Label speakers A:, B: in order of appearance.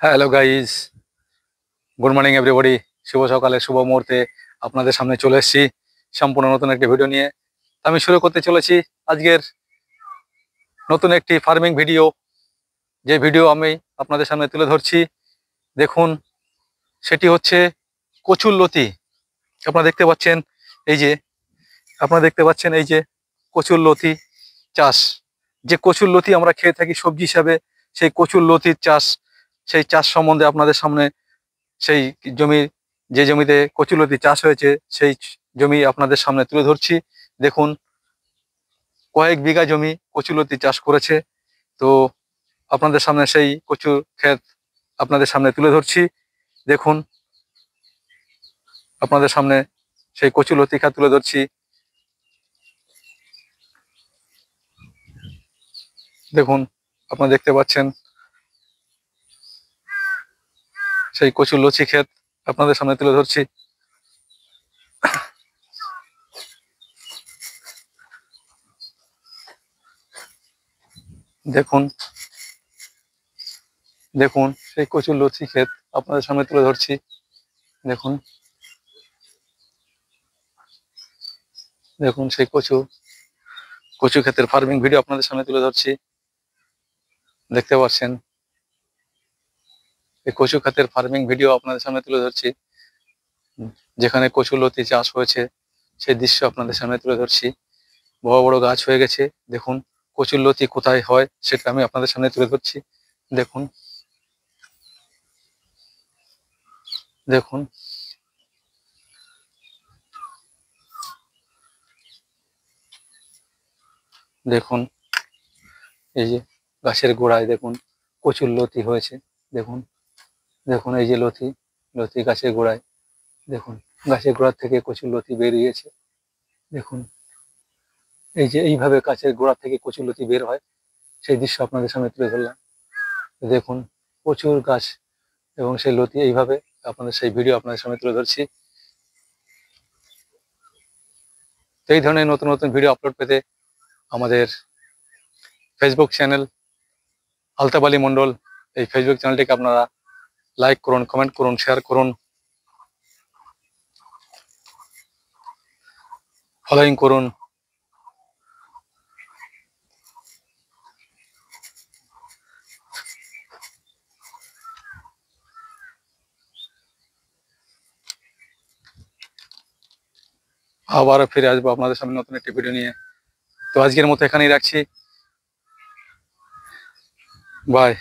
A: Hello guys, good morning everybody. শুভ সকালে শুভ মুহূর্তে আপনাদের সামনে চলে এসেছি সম্পূর্ণ নতুন একটি ভিডিও নিয়ে। আমি শুরু করতে চলেছি আজকের নতুন একটি ফার্মিং ভিডিও, যে ভিডিও আমি আপনাদের সামনে তুলে ধরছি। দেখুন, সেটি হচ্ছে কচুর লতি। আপনারা দেখতে পাচ্ছেন এই যে কচুর লতি চাষ। যে কচুর লতি আমরা খেয়ে থাকি সবজি হিসাবে, সেই কচুর লতির চাষ, সেই চাষ সম্বন্ধে আপনাদের সামনে, সেই যে জমিতে কচুলতি চাষ হয়েছে সেই জমি আপনাদের সামনে তুলে ধরছি। দেখুন, কয়েক বিঘা জমি কচুলতি চাষ করেছে। তো আপনাদের সামনে সেই কচুর ক্ষেত আপনাদের সামনে তুলে ধরছি। দেখুন, আপনাদের সামনে সেই কচুলতি ক্ষেত তুলে ধরছি। দেখুন, আপনারা দেখতে পাচ্ছেন সেই কচুর লচি ক্ষেত আপনাদের সামনে তুলে ধরছি। দেখুন দেখুন সেই কচুর লচি ক্ষেত আপনাদের সামনে তুলে ধরছি। দেখুন দেখুন সেই কচু ক্ষেতের ফার্মিং ভিডিও আপনাদের সামনে তুলে ধরছি। দেখতে পাচ্ছেন এই কচু ক্ষেতের ফার্মিং ভিডিও আপনাদের সামনে তুলে ধরছি, যেখানে কচু লতি চাষ হয়েছে সেই দৃশ্য আপনাদের সামনে তুলে ধরছি। বড় বড় গাছ হয়ে গেছে। দেখুন, কচুর লতি কোথায় হয় সেটা আমি আপনাদের সামনে তুলে ধরছি। দেখুন দেখুন দেখুন এই যে গাছের গোড়ায় দেখুন কচুর লতি হয়েছে। দেখুন দেখুন এই যে লতি গাছের গোড়ায়। দেখুন, গাছের গোড়া থেকে কচুর লতি বেরিয়েছে। দেখুন, এই যে এইভাবে গাছের গোড়া থেকে কচুর লতি বের হয়, সেই দৃশ্য আপনাদের সামনে তুলে ধরলাম। দেখুন, প্রচুর গাছ এবং সেই লতি এইভাবে সেই ভিডিও আপনাদের সামনে তুলে ধরছি। তো এই ধরনের নতুন নতুন ভিডিও আপলোড পেতে আমাদের ফেসবুক চ্যানেল আলতাফ আলী মন্ডল, এই ফেসবুক চ্যানেলটিকে আপনারা লাইক করুন, কমেন্ট করুন, শেয়ার করুন, ফলোইং করুন। আবারও ফিরে আসবো আপনাদের সামনে নতুন একটি ভিডিও নিয়ে। তো আজকের মতো এখানেই রাখছি। বাই।